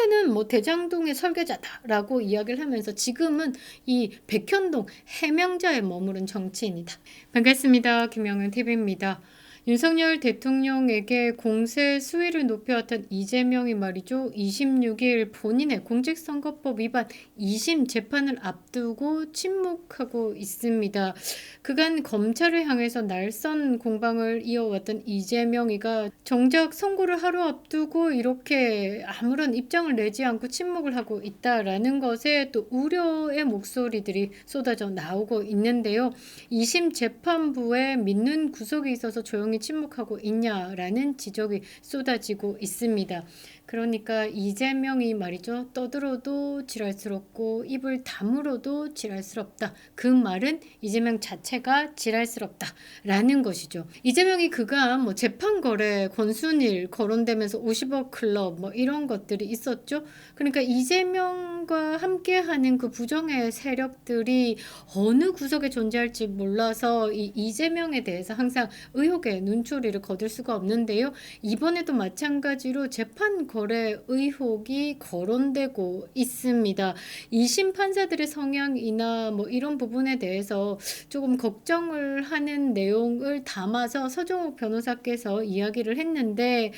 처음에는 뭐 대장동의 설계자다라고 이야기를 하면서 지금은 이 백현동 해명자에 머무른 정치인이다. 반갑습니다. 김영은 TV입니다. 윤석열 대통령에게 공세 수위를 높여왔던 이재명이 말이죠. 26일 본인의 공직선거법 위반 2심 재판을 앞두고 침묵하고 있습니다. 그간 검찰을 향해서 날선 공방을 이어왔던 이재명이가 정작 선고를 하루 앞두고 이렇게 아무런 입장을 내지 않고 침묵을 하고 있다라는 것에 또 우려의 목소리들이 쏟아져 나오고 있는데요. 2심 재판부에 믿는 구석이 있어서 조용히 침묵하고 있냐라는 지적이 쏟아지고 있습니다. 그러니까 이재명이 말이죠. 떠들어도 지랄스럽고 입을 다물어도 지랄스럽다. 그 말은 이재명 자체가 지랄스럽다라는 것이죠. 이재명이 그간 뭐 재판 거래, 권순일 거론되면서 50억 클럽 뭐 이런 것들이 있었죠. 그러니까 이재명과 함께하는 그 부정의 세력들이 어느 구석에 존재할지 몰라서 이 이재명에 대해서 항상 의혹의 눈초리를 거둘 수가 없는데요. 이번에도 마찬가지로 재판 거래 의혹이 거론되고 있습니다. 2심 판사들의 성향이나 뭐 이런 부분에 대해서 조금 걱정을 하는 내용을 담아서 서정욱 변호사께서 이야기를 했는데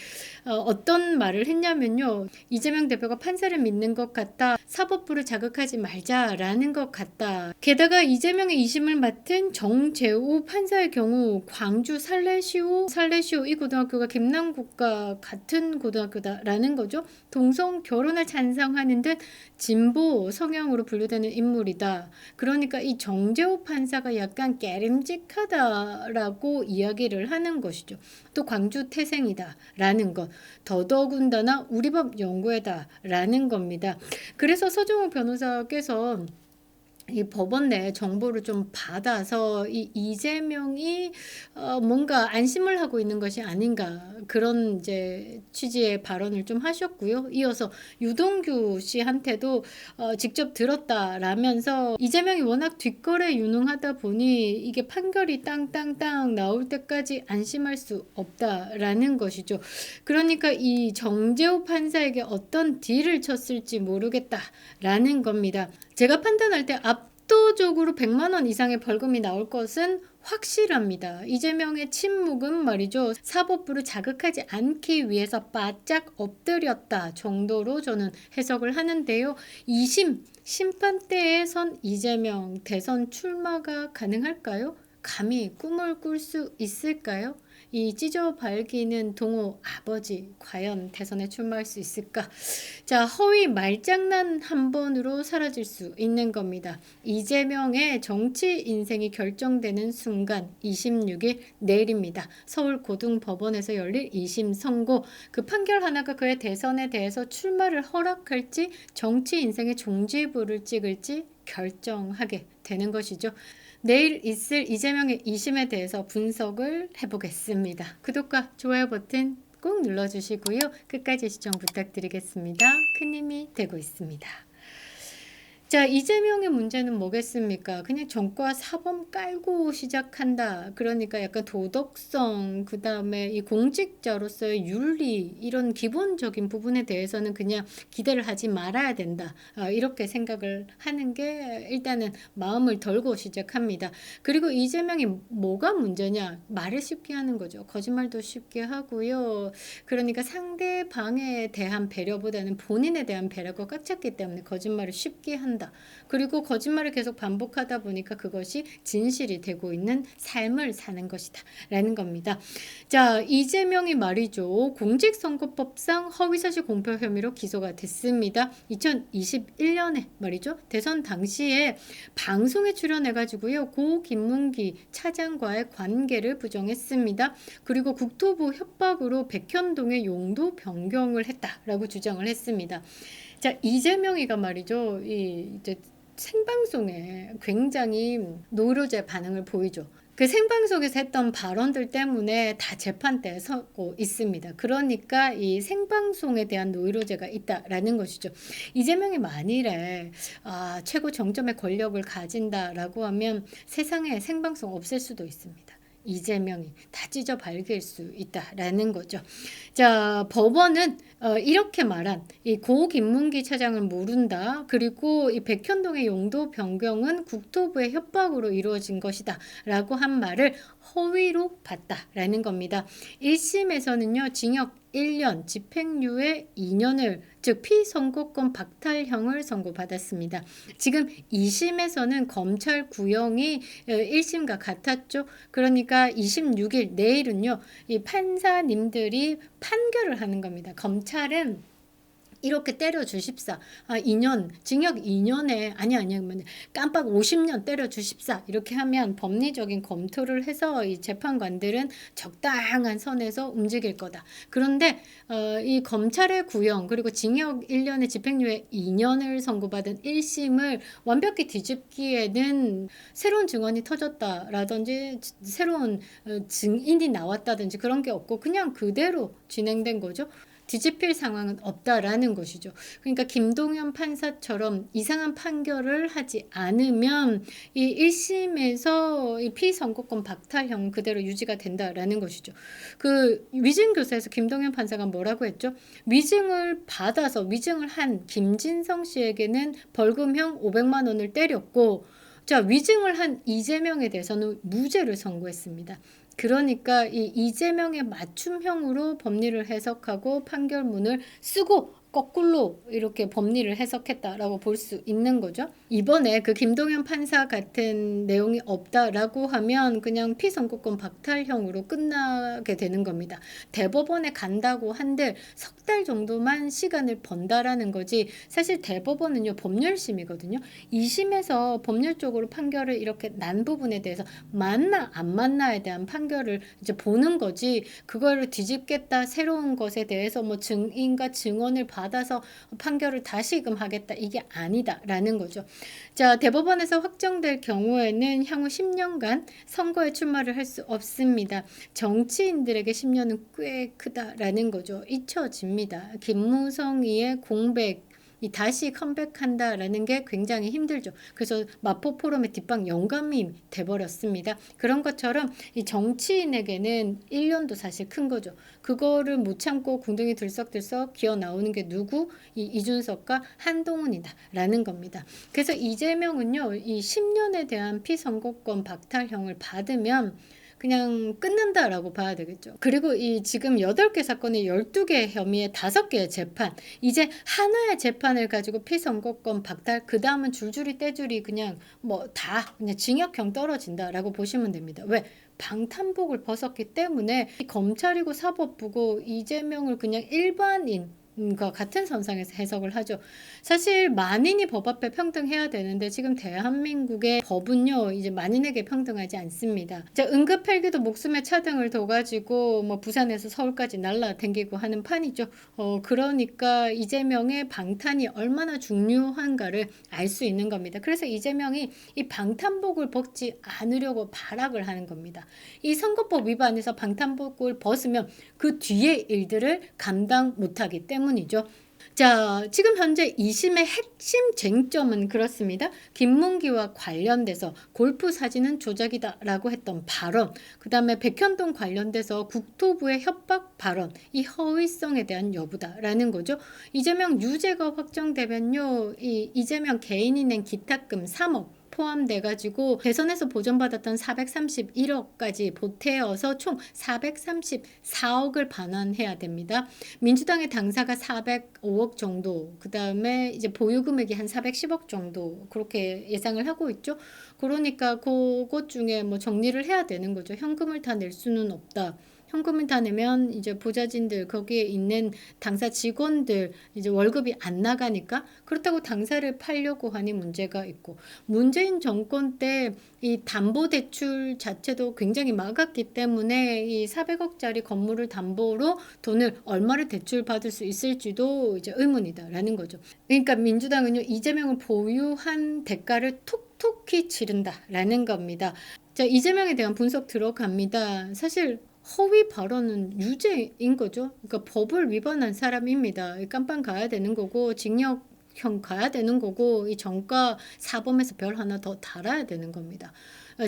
어떤 말을 했냐면요. 이재명 대표가 판사를 믿는 것 같다. 사법부를 자극하지 말자라는 것 같다. 게다가 이재명의 2심을 맡은 정재우 판사의 경우 광주 살레시오 이 고등학교가 김남국과 같은 고등학교다라는 거죠. 동성 결혼을 찬성하는 듯 진보 성향으로 분류되는 인물이다. 그러니까 이 정재호 판사가 약간 깨림직하다라고 이야기를 하는 것이죠. 또 광주 태생이다라는 것. 더더군다나 우리 법 연구회다라는 겁니다. 그래서 서정호 변호사께서 이 법원 내 정보를 좀 받아서 이 이재명이 뭔가 안심을 하고 있는 것이 아닌가 그런 이제 취지의 발언을 좀 하셨고요. 이어서 유동규 씨한테도 직접 들었다라면서 이재명이 워낙 뒷거래 유능하다 보니 이게 판결이 땅땅땅 나올 때까지 안심할 수 없다라는 것이죠. 그러니까 이 정재호 판사에게 어떤 딜을 쳤을지 모르겠다라는 겁니다. 제가 판단할 때 압도적으로 100만 원 이상의 벌금이 나올 것은 확실합니다. 이재명의 침묵은 말이죠. 사법부를 자극하지 않기 위해서 바짝 엎드렸다 정도로 저는 해석을 하는데요. 2심 심판대에 선 이재명 대선 출마가 가능할까요? 감히 꿈을 꿀 수 있을까요? 이 찢어 발기는 동호 아버지 과연 대선에 출마할 수 있을까? 자, 허위 말장난 한 번으로 사라질 수 있는 겁니다. 이재명의 정치 인생이 결정되는 순간 26일 내일입니다. 서울고등법원에서 열릴 2심 선고. 그 판결 하나가 그의 대선에 대해서 출마를 허락할지 정치 인생의 종지부를 찍을지 결정하게 되는 것이죠. 내일 있을 이재명의 2심에 대해서 분석을 해보겠습니다. 구독과 좋아요 버튼 꼭 눌러주시고요. 끝까지 시청 부탁드리겠습니다. 큰 힘이 되고 있습니다. 자, 이재명의 문제는 뭐겠습니까? 그냥 전과 사범 깔고 시작한다. 그러니까 약간 도덕성, 그 다음에 이 공직자로서의 윤리, 이런 기본적인 부분에 대해서는 그냥 기대를 하지 말아야 된다. 이렇게 생각을 하는 게 일단은 마음을 덜고 시작합니다. 그리고 이재명이 뭐가 문제냐? 말을 쉽게 하는 거죠. 거짓말도 쉽게 하고요. 그러니까 상대방에 대한 배려보다는 본인에 대한 배려가 꽉 찼기 때문에 거짓말을 쉽게 한다. 그리고 거짓말을 계속 반복하다 보니까 그것이 진실이 되고 있는 삶을 사는 것이다 라는 겁니다. 자, 이재명이 말이죠. 공직선거법상 허위사실 공표 혐의로 기소가 됐습니다. 2021년에 말이죠. 대선 당시에 방송에 출연해가지고요. 고 김문기 차장과의 관계를 부정했습니다. 그리고 국토부 협박으로 백현동의 용도 변경을 했다라고 주장을 했습니다. 자, 이재명이가 말이죠. 이제 생방송에 굉장히 노이로제 반응을 보이죠. 그 생방송에서 했던 발언들 때문에 다 재판대에 서고 있습니다. 그러니까 이 생방송에 대한 노이로제가 있다라는 것이죠. 이재명이 만일에 최고 정점의 권력을 가진다라고 하면 세상에 생방송 없앨 수도 있습니다. 이재명이 다 찢어 밝힐 수 있다라는 거죠. 자, 법원은 이렇게 말한 이 고 김문기 차장을 모른다. 그리고 이 백현동의 용도 변경은 국토부의 협박으로 이루어진 것이다. 라고 한 말을 허위로 봤다라는 겁니다. 1심에서는요, 징역 1년, 집행유예 2년을, 즉 피선고권 박탈형을 선고받았습니다. 지금 2심에서는 검찰 구형이 1심과 같았죠. 그러니까 26일 내일은요, 이 판사님들이 판결을 하는 겁니다. 검찰은 이렇게 때려 주십사. 2년, 징역 2년에, 아니, 깜빡 50년 때려 주십사. 이렇게 하면 법리적인 검토를 해서 이 재판관들은 적당한 선에서 움직일 거다. 그런데, 이 검찰의 구형, 그리고 징역 1년에 집행유예 2년을 선고받은 1심을 완벽히 뒤집기에는 새로운 증언이 터졌다라든지, 새로운 증인이 나왔다든지 그런 게 없고, 그냥 그대로 진행된 거죠. 뒤집힐 상황은 없다라는 것이죠. 그러니까 김동연 판사처럼 이상한 판결을 하지 않으면 이 1심에서 이 피선고권 박탈형 그대로 유지가 된다라는 것이죠. 그 위증교사에서 김동연 판사가 뭐라고 했죠? 위증을 받아서 위증을 한 김진성 씨에게는 벌금형 500만 원을 때렸고, 자, 위증을 한 이재명에 대해서는 무죄를 선고했습니다. 그러니까 이 이재명의 맞춤형으로 법리를 해석하고 판결문을 쓰고 거꾸로 이렇게 법리를 해석했다라고 볼 수 있는 거죠. 이번에 그 김동연 판사 같은 내용이 없다라고 하면 그냥 피선고권 박탈형으로 끝나게 되는 겁니다. 대법원에 간다고 한들 석 달 정도만 시간을 번다라는 거지, 사실 대법원은요, 법률심이거든요. 2심에서 법률적으로 판결을 이렇게 난 부분에 대해서 맞나 안 맞나에 대한 판결을 이제 보는 거지, 그거를 뒤집겠다, 새로운 것에 대해서 뭐 증인과 증언을 받아서 판결을 다시금 하겠다, 이게 아니다라는 거죠. 자, 대법원에서 확정될 경우에는 향후 10년간 선거에 출마를 할 수 없습니다. 정치인들에게 10년은 꽤 크다라는 거죠. 잊혀집니다. 김무성이의 공백, 이 다시 컴백한다라는 게 굉장히 힘들죠. 그래서 마포 포럼의 뒷방 영감이 돼버렸습니다. 그런 것처럼 이 정치인에게는 1년도 사실 큰 거죠. 그거를 못 참고 궁둥이 들썩들썩 기어 나오는 게 누구? 이 이준석과 한동훈이다라는 겁니다. 그래서 이재명은요, 이 10년에 대한 피선거권 박탈형을 받으면 그냥 끝난다라고 봐야 되겠죠. 그리고 이 지금 8개 사건에 12개 혐의에 5개의 재판, 이제 하나의 재판을 가지고 피선거권 박탈, 그 다음은 줄줄이 떼줄이 그냥 뭐 다 그냥 징역형 떨어진다라고 보시면 됩니다. 왜? 방탄복을 벗었기 때문에 검찰이고 사법부고 이재명을 그냥 일반인 과 같은 선상에서 해석을 하죠. 사실 만인이 법 앞에 평등해야 되는데 지금 대한민국의 법은요, 이제 만인에게 평등하지 않습니다. 응급 헬기도 목숨의 차등을 둬가지고 뭐 부산에서 서울까지 날라다니고 하는 판이죠. 그러니까 이재명의 방탄이 얼마나 중요한가를 알 수 있는 겁니다. 그래서 이재명이 이 방탄복을 벗지 않으려고 발악을 하는 겁니다. 이 선거법 위반에서 방탄복을 벗으면 그 뒤의 일들을 감당 못하기 때문이죠. 자, 지금 현재 2심의 핵심 쟁점은 그렇습니다. 김문기와 관련돼서 골프 사진은 조작이다라고 했던 발언, 그 다음에 백현동 관련돼서 국토부의 협박 발언, 이 허위성에 대한 여부다라는 거죠. 이재명 유죄가 확정되면요, 이 이재명 개인이 낸 기탁금 3억 포함돼가지고 대선에서 보전받았던 431억까지 보태어서 총 434억을 반환해야 됩니다. 민주당의 당사가 405억 정도, 그 다음에 이제 보유금액이 한 410억 정도 그렇게 예상을 하고 있죠. 그러니까 그것 중에 뭐 정리를 해야 되는 거죠. 현금을 다 낼 수는 없다. 현금을 다 내면 이제 보좌진들, 거기에 있는 당사 직원들 이제 월급이 안 나가니까, 그렇다고 당사를 팔려고 하니 문제가 있고, 문재인 정권 때 이 담보대출 자체도 굉장히 막았기 때문에 이 400억짜리 건물을 담보로 돈을 얼마를 대출받을 수 있을지도 이제 의문이다라는 거죠. 그러니까 민주당은요, 이재명을 보유한 대가를 톡톡히 치른다라는 겁니다. 자, 이재명에 대한 분석 들어갑니다. 사실 허위 발언은 유죄인 거죠. 그러니까 법을 위반한 사람입니다. 깜빵 가야 되는 거고, 징역형 가야 되는 거고, 이 정가 사범에서 별 하나 더 달아야 되는 겁니다.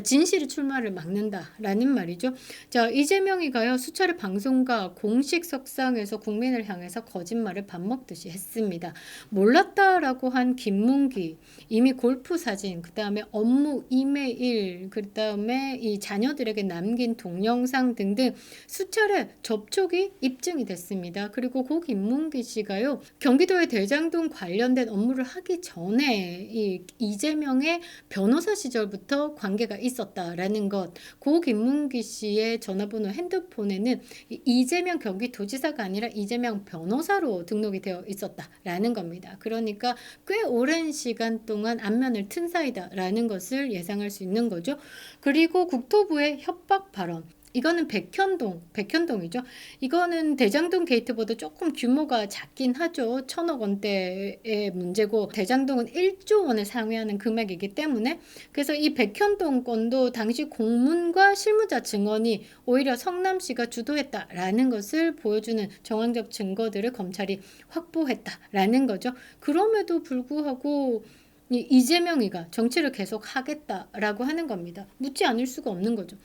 진실이 출마를 막는다라는 말이죠. 자, 이재명이가요 수차례 방송과 공식 석상에서 국민을 향해서 거짓말을 밥 먹듯이 했습니다. 몰랐다라고 한 김문기, 이미 골프 사진, 그 다음에 업무 이메일, 그 다음에 이 자녀들에게 남긴 동영상 등등 수차례 접촉이 입증이 됐습니다. 그리고 고 김문기 씨가요 경기도의 대장동 관련된 업무를 하기 전에 이 이재명의 변호사 시절부터 관계가 있었다라는 것, 고 김문기 씨의 전화번호 핸드폰에는 이재명 경기도지사가 아니라 이재명 변호사로 등록이 되어 있었다라는 겁니다. 그러니까 꽤 오랜 시간 동안 안면을 튼 사이다라는 것을 예상할 수 있는 거죠. 그리고 국토부의 협박 발언. 이거는 백현동이죠. 이거는 대장동 게이트보다 조금 규모가 작긴 하죠. 1,000억 원대의 문제고 대장동은 1조 원을 상회하는 금액이기 때문에 그래서 이 백현동 건도 당시 공문과 실무자 증언이 오히려 성남시가 주도했다라는 것을 보여주는 정황적 증거들을 검찰이 확보했다라는 거죠. 그럼에도 불구하고 이재명이가 정치를 계속 하겠다라고 하는 겁니다. 묻지 않을 수가 없는 거죠.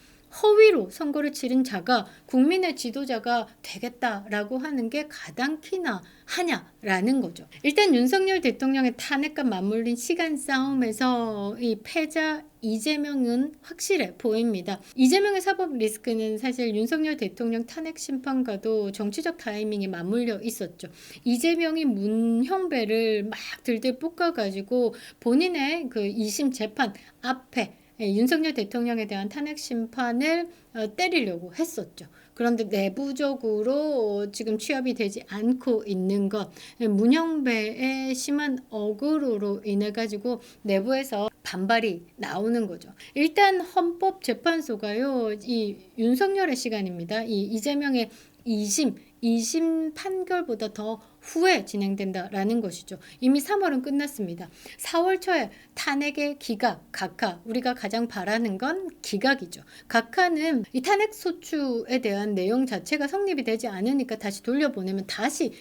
허위로 선거를 치른 자가 국민의 지도자가 되겠다라고 하는 게 가당키나 하냐라는 거죠. 일단 윤석열 대통령의 탄핵과 맞물린 시간 싸움에서 이 패자 이재명은 확실해 보입니다. 이재명의 사법 리스크는 사실 윤석열 대통령 탄핵 심판과도 정치적 타이밍이 맞물려 있었죠. 이재명이 문형배를 막 들들 볶아가지고 본인의 그 2심 재판 앞에 윤석열 대통령에 대한 탄핵 심판을 때리려고 했었죠. 그런데 내부적으로 지금 취합이 되지 않고 있는 것, 문형배의 심한 억울로 인해 가지고 내부에서 반발이 나오는 거죠. 일단 헌법재판소가요, 이 윤석열의 시간입니다. 이 이재명의 2심 판결보다 더 후에 진행된다라는 것이죠. 이미 3월은 끝났습니다. 4월 초에 탄핵의 기각, 각하, 우리가 가장 바라는 건 기각이죠. 각하는 이 탄핵 소추에 대한 내용 자체가 성립이 되지 않으니까 다시 돌려보내면 다시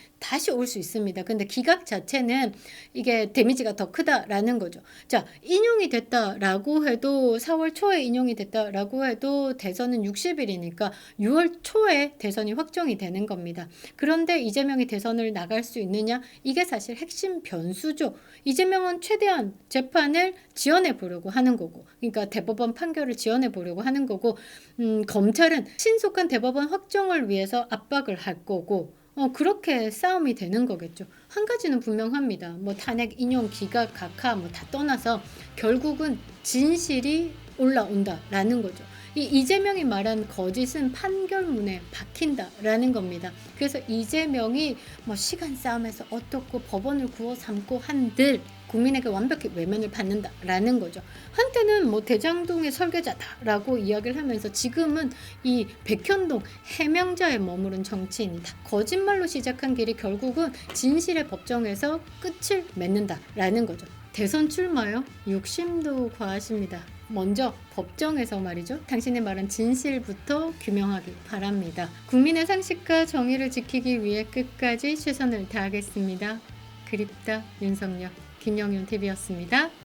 올 수 있습니다. 근데 기각 자체는 이게 데미지가 더 크다라는 거죠. 자, 인용이 됐다라고 해도 4월 초에 인용이 됐다라고 해도 대선은 60일이니까 6월 초에 대선이 확정이 되는 겁니다. 그런데 이재명이 대선을 나갈 수 있느냐? 이게 사실 핵심 변수죠. 이재명은 최대한 재판을 지연해 보려고 하는 거고, 그러니까 대법원 판결을 지연해 보려고 하는 거고, 검찰은 신속한 대법원 확정을 위해서 압박을 할 거고, 그렇게 싸움이 되는 거겠죠. 한 가지는 분명합니다. 뭐 탄핵 인용 기각 각하 뭐 다 떠나서 결국은 진실이 올라온다라는 거죠. 이 이재명이 말한 거짓은 판결문에 박힌다라는 겁니다. 그래서 이재명이 뭐 시간 싸움에서 어떻고 법원을 구워 삼고 한들 국민에게 완벽히 외면을 받는다라는 거죠. 한때는 뭐 대장동의 설계자다라고 이야기를 하면서 지금은 이 백현동 해명자에 머무른 정치인이다. 거짓말로 시작한 길이 결국은 진실의 법정에서 끝을 맺는다라는 거죠. 대선 출마요? 욕심도 과하십니다. 먼저 법정에서 말이죠. 당신의 말은 진실부터 규명하기 바랍니다. 국민의 상식과 정의를 지키기 위해 끝까지 최선을 다하겠습니다. 그립다 윤석열, 김영윤 TV였습니다.